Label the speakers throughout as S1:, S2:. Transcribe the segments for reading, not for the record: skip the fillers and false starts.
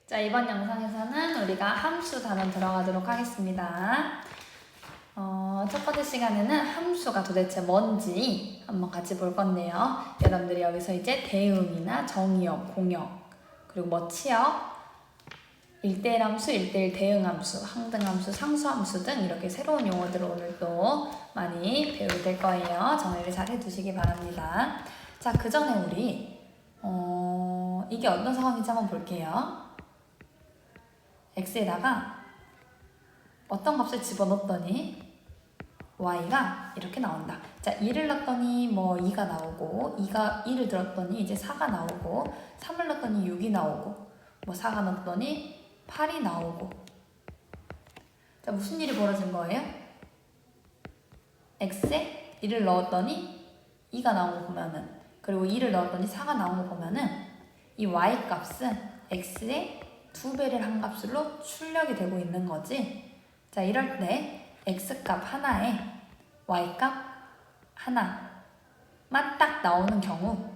S1: 자, 이번 영상에서는 우리가 함수 단원 들어가도록 하겠습니다. 첫 번째 시간에는 함수가 도대체 뭔지 한번 같이 볼 건데요. 여러분들이 여기서 이제 대응이나 정의역, 공역, 그리고 뭐 치역, 1대1 함수, 1대1 대응 함수, 항등 함수, 상수 함수 등 이렇게 새로운 용어들을 오늘 또 많이 배우게 될 거예요. 정리를 잘 해두시기 바랍니다. 자, 그 전에 우리 이게 어떤 상황인지 한번 볼게요. x에다가 어떤 값을 집어넣었더니 y가 이렇게 나온다. 자, 2를 넣었더니 뭐 2가 나오고 2를 들었더니 이제 4가 나오고 3을 넣었더니 6이 나오고 뭐 4가 넣었더니 8이 나오고. 자, 무슨 일이 벌어진 거예요? x에 1을 넣었더니 2가 나온 거 보면은, 그리고 2를 넣었더니 4가 나온 거 보면은 이 y 값은 x의 2배를 한 값으로 출력이 되고 있는 거지. 자, 이럴 때 x값 하나에 y값 하나만 딱 나오는 경우,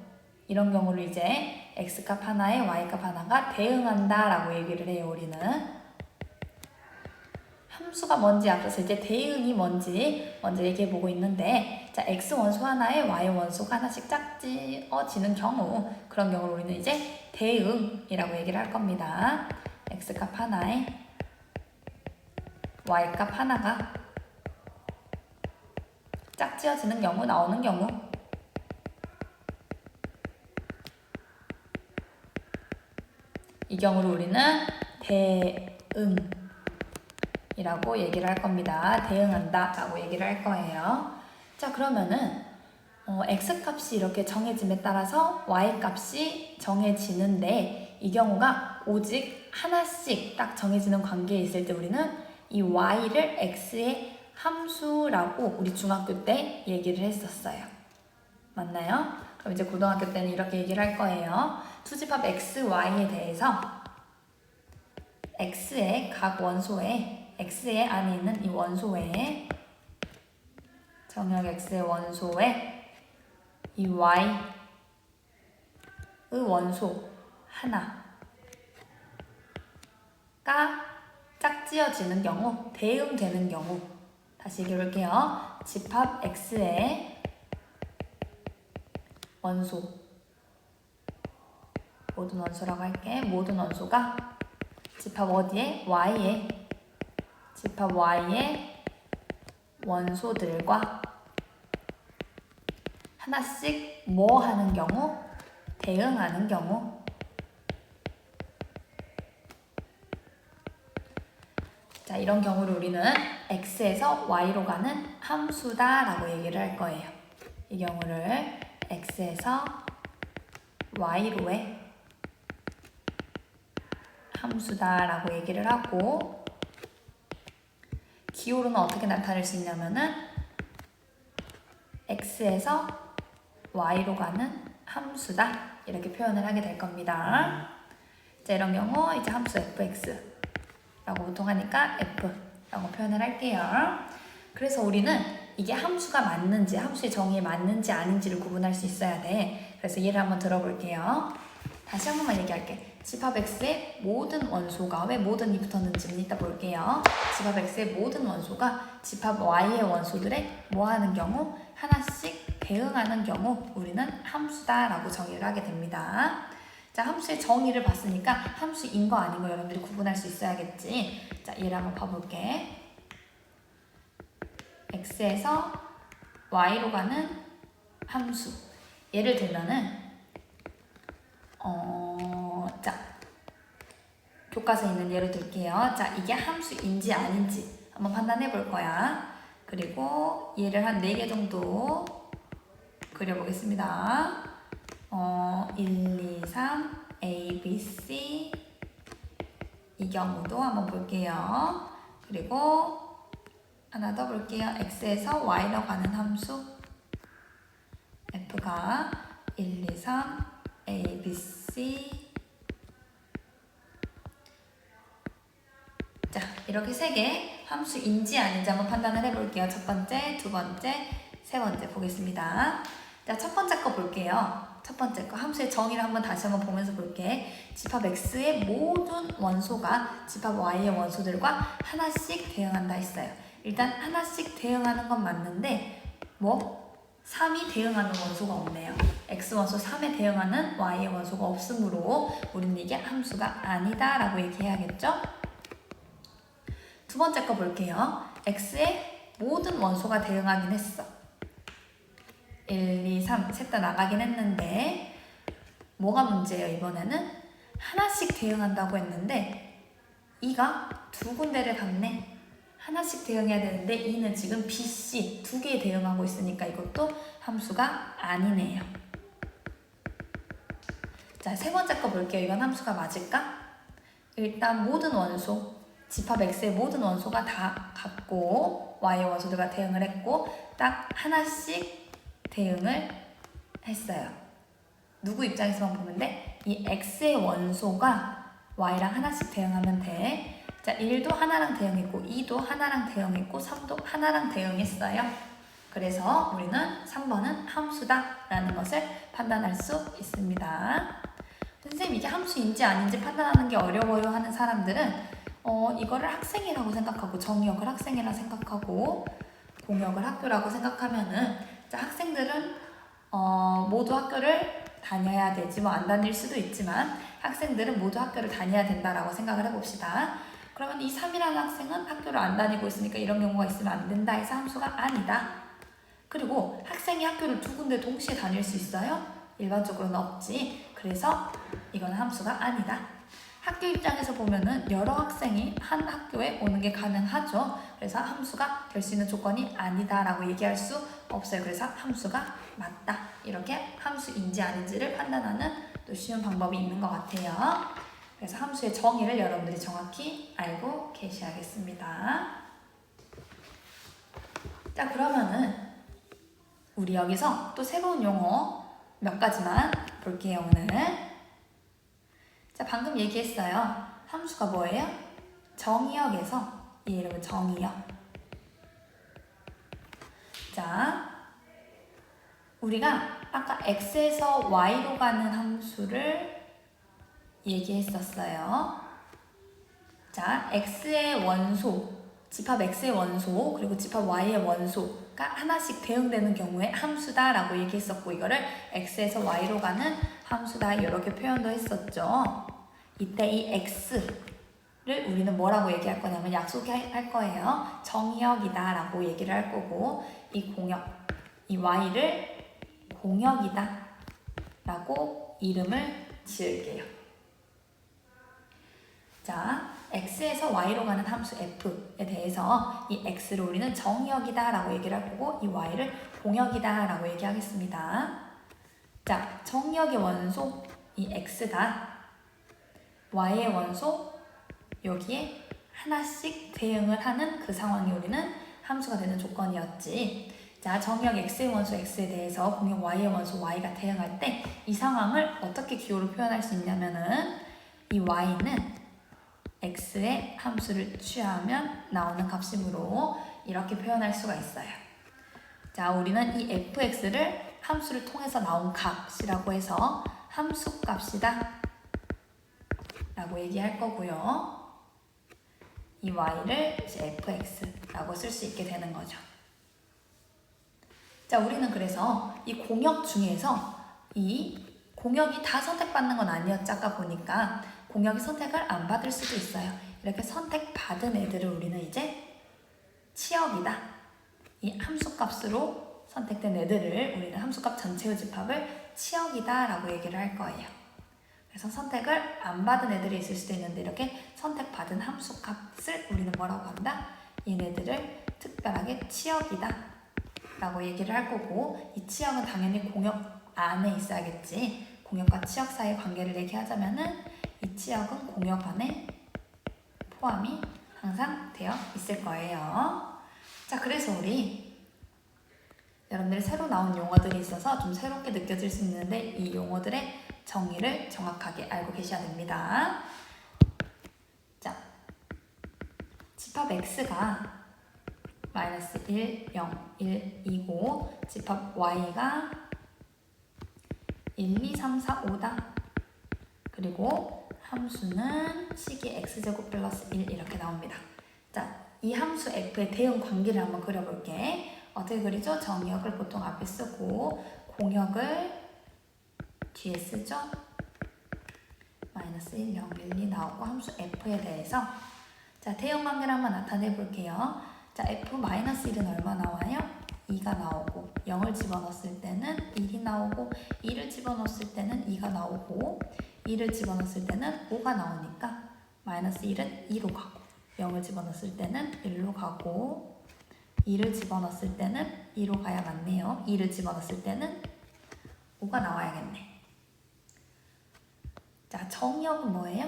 S1: 이런 경우를 이제 x값 하나에 y값 하나가 대응한다 라고 얘기를 해요. 우리는 함수가 뭔지 앞서서 이제 대응이 뭔지 먼저 얘기해 보고 있는데, 자, x 원소 하나에 y 원소가 하나씩 짝지어지는 경우, 그런 경우를 우리는 이제 대응이라고 얘기를 할 겁니다. x값 하나에 y값 하나가 짝지어지는 경우, 나오는 경우, 이 경우를 우리는 대응이라고 얘기를 할 겁니다. 대응한다 라고 얘기를 할 거예요. 자, 그러면은 x값이 이렇게 정해짐에 따라서 y값이 정해지는데, 이 경우가 오직 하나씩 딱 정해지는 관계에 있을 때 우리는 이 y를 x의 함수라고 우리 중학교 때 얘기를 했었어요. 맞나요? 그럼 이제 고등학교 때는 이렇게 얘기를 할 거예요. 수집합 x, y에 대해서 x의 각 원소에, x의 안에 있는 이 원소에, 정역 x의 원소에 이 y의 원소 하나가 짝지어지는 경우, 대응되는 경우, 다시 얘기해 볼게요. 집합 x의 원소, 모든 원소라고 할게. 모든 원소가 집합 어디에? y에, 집합 y의 원소들과 하나씩 뭐 하는 경우? 대응하는 경우. 자, 이런 경우를 우리는 x에서 y로 가는 함수다 라고 얘기를 할 거예요. 이 경우를 x에서 y로의 함수다 라고 얘기를 하고, 기호로는 어떻게 나타낼 수 있냐면은 x에서 y로 가는 함수다 이렇게 표현을 하게 될 겁니다. 자, 이런 경우 이제 함수 fx 라고 보통 하니까 f라고 표현을 할게요. 그래서 우리는 이게 함수가 맞는지, 함수의 정의에 맞는지 아닌지를 구분할 수 있어야 돼. 그래서 예를 한번 들어볼게요. 다시 한 번만 얘기할게. 집합 x의 모든 원소가, 왜 모든이 붙었는지는 이따 볼게요. 집합 x의 모든 원소가 집합 y의 원소들에 뭐 하는 경우? 하나씩 대응하는 경우 우리는 함수다 라고 정의를 하게 됩니다. 자, 함수의 정의를 봤으니까 함수인 거 아닌 거 여러분들이 구분할 수 있어야겠지. 자, 얘를 한번 봐볼게. x에서 y로 가는 함수. 예를 들면은 자, 교과서에 있는 예를 들게요. 자, 이게 함수인지 아닌지 한번 판단해 볼 거야. 그리고 얘를 한 4개 정도 그려보겠습니다. 1, 2, 3, A, B, C 이 경우도 한번 볼게요. 그리고 하나 더 볼게요. x에서 y로 가는 함수 f가 1, 2, 3, A, B, C. 자, 이렇게 3개 함수인지 아닌지 한번 판단을 해볼게요. 첫 번째, 두 번째, 세 번째 보겠습니다. 자, 첫 번째 거 볼게요. 첫 번째 거 함수의 정의를 한번 다시 한번 보면서 볼게. 집합 x의 모든 원소가 집합 y의 원소들과 하나씩 대응한다 했어요. 일단 하나씩 대응하는 건 맞는데 3이 대응하는 원소가 없네요. x 원소 3에 대응하는 y의 원소가 없으므로 우리는 이게 함수가 아니다 라고 얘기해야겠죠? 두 번째 거 볼게요. x의 모든 원소가 대응하긴 했어. 1, 2, 3 셋 다 나가긴 했는데 뭐가 문제예요? 이번에는 하나씩 대응한다고 했는데 2가 두 군데를 갔네. 하나씩 대응해야 되는데 2는 지금 B, C 두 개에 대응하고 있으니까 이것도 함수가 아니네요. 자, 세 번째 거 볼게요. 이건 함수가 맞을까? 일단 모든 원소, 집합 X의 모든 원소가 다 같고 Y의 원소들과 대응을 했고 딱 하나씩 대응을 했어요. 누구 입장에서만 보면 돼? 이 X의 원소가 Y랑 하나씩 대응하면 돼. 자, 1도 하나랑 대응했고 2도 하나랑 대응했고 3도 하나랑 대응했어요. 그래서 우리는 3번은 함수다라는 것을 판단할 수 있습니다. 선생님 이게 함수인지 아닌지 판단하는 게 어려워요 하는 사람들은 이거를 학생이라고 생각하고 정의역을 학생이라 생각하고 공역을 학교라고 생각하면은 자, 학생들은 모두 학교를 다녀야 되지 안 다닐 수도 있지만 학생들은 모두 학교를 다녀야 된다라고 생각을 해봅시다. 그러면 이 3이라는 학생은 학교를 안 다니고 있으니까 이런 경우가 있으면 안 된다 해서 함수가 아니다. 그리고 학생이 학교를 두 군데 동시에 다닐 수 있어요? 일반적으로는 없지. 그래서 이건 함수가 아니다. 학교 입장에서 보면은 여러 학생이 한 학교에 오는 게 가능하죠. 그래서 함수가 될 수 있는 조건이 아니다라고 얘기할 수 없어요. 그래서 함수가 맞다. 이렇게 함수인지 아닌지를 판단하는 또 쉬운 방법이 있는 것 같아요. 그래서 함수의 정의를 여러분들이 정확히 알고 계셔야겠습니다. 자, 그러면은 우리 여기서 또 새로운 용어 몇 가지만 볼게요, 오늘. 자, 방금 얘기했어요. 함수가 뭐예요? 정의역에서 이 이름은 정의역. 자, 우리가 아까 x에서 y로 가는 함수를 얘기했었어요. 자, x의 원소, 집합 x의 원소, 그리고 집합 y의 원소가 하나씩 대응되는 경우에 함수다라고 얘기했었고 이거를 x에서 y로 가는 함수다 이렇게 표현도 했었죠. 이때 이 x를 우리는 뭐라고 얘기할 거냐면 약속할 거예요. 정의역이다 라고 얘기를 할 거고 이 공역, 이 y를 공역이다 라고 이름을 지을게요. 자, x에서 y로 가는 함수 f에 대해서 이 x를 우리는 정의역이다 라고 얘기를 할 거고 이 y를 공역이다 라고 얘기하겠습니다. 자, 정의역의 원소 이 x가 y의 원소 여기에 하나씩 대응을 하는 그 상황이 우리는 함수가 되는 조건이었지. 자, 정의역 x의 원소 x에 대해서 공역 y의 원소 y가 대응할 때 이 상황을 어떻게 기호로 표현할 수 있냐면은 이 y는 x의 함수를 취하면 나오는 값이므로 이렇게 표현할 수가 있어요. 자, 우리는 이 fx를 함수를 통해서 나온 값이라고 해서 함수값이다 라고 얘기할 거고요. 이 y를 이제 fx라고 쓸 수 있게 되는 거죠. 자, 우리는 그래서 이 공역 중에서 이 공역이 다 선택받는 건 아니었죠. 아까 보니까 공역이 선택을 안 받을 수도 있어요. 이렇게 선택받은 애들을 우리는 이제 치역이다. 이 함수값으로 선택된 애들을 우리는 함수값 전체의 집합을 치역이다 라고 얘기를 할 거예요. 그래서 선택을 안 받은 애들이 있을 수도 있는데 이렇게 선택받은 함수값을 우리는 뭐라고 한다? 얘네들을 특별하게 치역이다 라고 얘기를 할 거고 이 치역은 당연히 공역 안에 있어야겠지. 공역과 치역 사이의 관계를 얘기하자면은 이 치역은 공역 안에 포함이 항상 되어 있을 거예요. 자, 그래서 우리 여러분들이 새로 나온 용어들이 있어서 좀 새롭게 느껴질 수 있는데 이 용어들의 정의를 정확하게 알고 계셔야 됩니다. 자, 집합 x가 마이너스 1, 0, 1, 2고 집합 y가 1, 2, 3, 4, 5다. 그리고 함수는 식이 x제곱 플러스 1 이렇게 나옵니다. 자, 이 함수 f의 대응 관계를 한번 그려볼게. 어떻게 그리죠? 정의역을 보통 앞에 쓰고 공역을 뒤에 쓰죠? 마이너스 1, 0, 1, 2 나오고 함수 f에 대해서 자, 대응 관계를 한번 나타내 볼게요. 자, f-1은 얼마 나와요? 2가 나오고 0을 집어넣었을 때는 1이 나오고 2를 집어넣었을 때는 2가 나오고 2를 집어넣었을 때는 5가 나오니까 마이너스 1은 2로 가고 0을 집어넣었을 때는 1로 가고 2를 집어넣었을 때는 2로 가야 맞네요. 2를 집어넣었을 때는 5가 나와야겠네. 자, 정역은 뭐예요?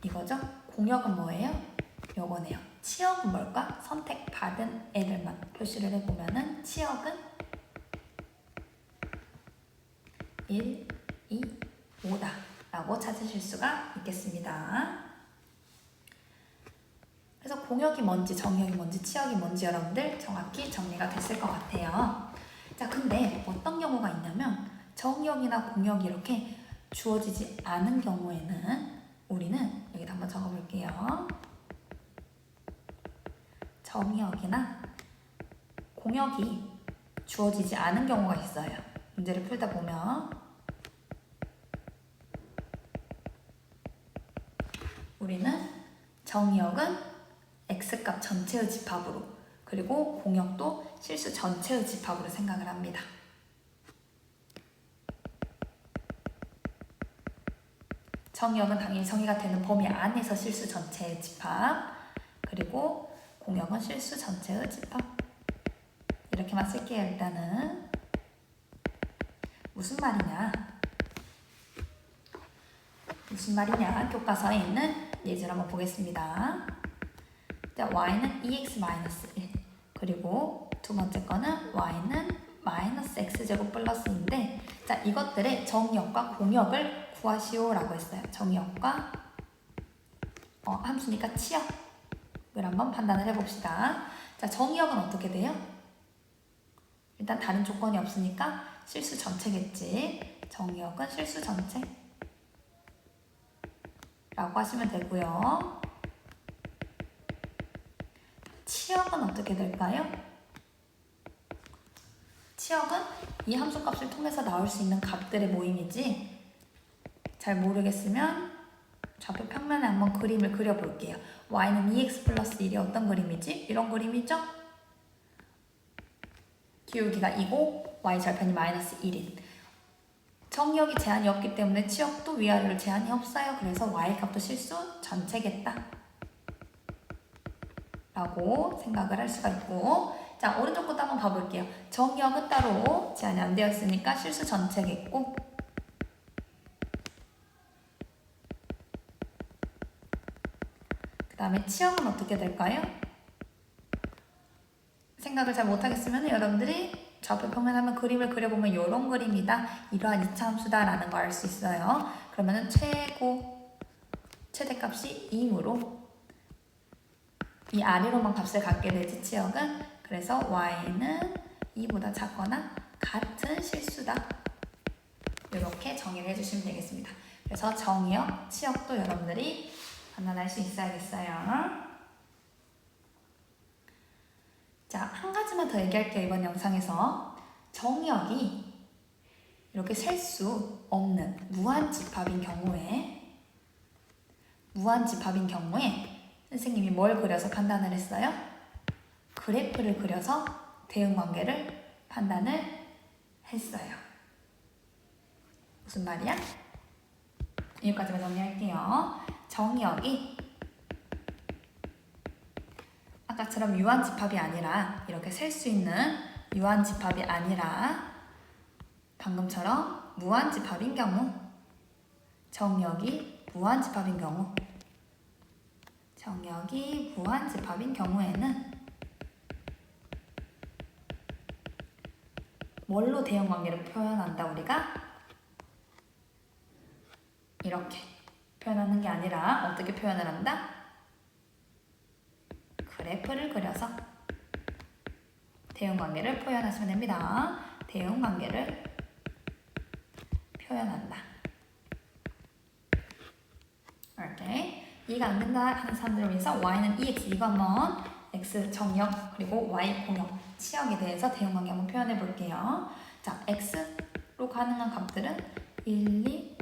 S1: 이거죠? 공역은 뭐예요? 요거네요. 치역은 뭘까? 선택받은 애들만 표시를 해보면은 치역은 1, 2, 5다 라고 찾으실 수가 있겠습니다. 그래서 공역이 뭔지 정역이 뭔지 치역이 뭔지 여러분들 정확히 정리가 됐을 것 같아요. 자, 근데 어떤 경우가 있냐면 정역이나 공역이 이렇게 주어지지 않은 경우에는 우리는 여기다 한번 적어볼게요. 정역이나 공역이 주어지지 않은 경우가 있어요. 문제를 풀다 보면 우리는 정역은 x값 전체의 집합으로 그리고 공역도 실수 전체의 집합으로 생각을 합니다. 정역은 당연히 정의가 되는 범위 안에서 실수 전체의 집합 그리고 공역은 실수 전체의 집합 이렇게만 쓸게요. 일단은 무슨 말이냐 교과서에 있는 예제를 한번 보겠습니다. 자, y는 2x-1 그리고 두 번째 거는 y는 마이너스 x제곱 플러스인데 자, 이것들의 정역과 공역을 구하시오라고 했어요. 정역과 함수니까 치역을 한번 판단을 해봅시다. 자, 정역은 어떻게 돼요? 일단 다른 조건이 없으니까 실수 전체겠지. 정역은 실수 전체라고 하시면 되고요. 치역은 어떻게 될까요? 치역은 이 함수값을 통해서 나올 수 있는 값들의 모임이지 잘 모르겠으면 좌표 평면에 한번 그림을 그려볼게요. y는 2x 플러스 1이 어떤 그림이지? 이런 그림이죠? 기울기가 2고 y 절편이 마이너스 1인 정역이 제한이 없기 때문에 치역도 위아래로 제한이 없어요. 그래서 y 값도 실수 전체겠다 라고 생각을 할 수가 있고 자, 오른쪽 것도 한번 봐볼게요. 정역은 따로 제한이 안 되었으니까 실수 전체겠고 그 다음에 치역은 어떻게 될까요? 생각을 잘 못하겠으면 여러분들이 좌표 평면 한번 그림을 그려보면 이런 그림이다. 이러한 이차함수다 라는 걸 알 수 있어요. 그러면은 최대값이 2이므로 이 아래로만 값을 갖게 되지 치역은 그래서 y는 2보다 작거나 같은 실수다. 이렇게 정의를 해주시면 되겠습니다. 그래서 정역, 치역도 여러분들이 판단할 수 있어야겠어요. 자, 한 가지만 더 얘기할게요. 이번 영상에서 정역이 이렇게 셀 수 없는 무한집합인 경우에 선생님이 뭘 그려서 판단을 했어요? 그래프를 그려서 대응관계를 판단을 했어요. 무슨 말이야? 여기까지만 정리할게요. 정역이 아까처럼 유한집합이 아니라 이렇게 셀 수 있는 유한집합이 아니라 방금처럼 무한집합인 경우 정역이 무한집합인 경우에는 뭘로 대응관계를 표현한다 우리가? 이렇게 표현하는 게 아니라 어떻게 표현을 한다? 그래프를 그려서 대응관계를 표현하시면 됩니다. 대응관계를 표현한다. 이렇게 이해가 안 된다 하는 사람들을 위해서 y는 EX 이거 한번 x 정역 그리고 y 공역 치역에 대해서 대응관계 한번 표현해 볼게요. 자, x로 가능한 값들은 1, 2,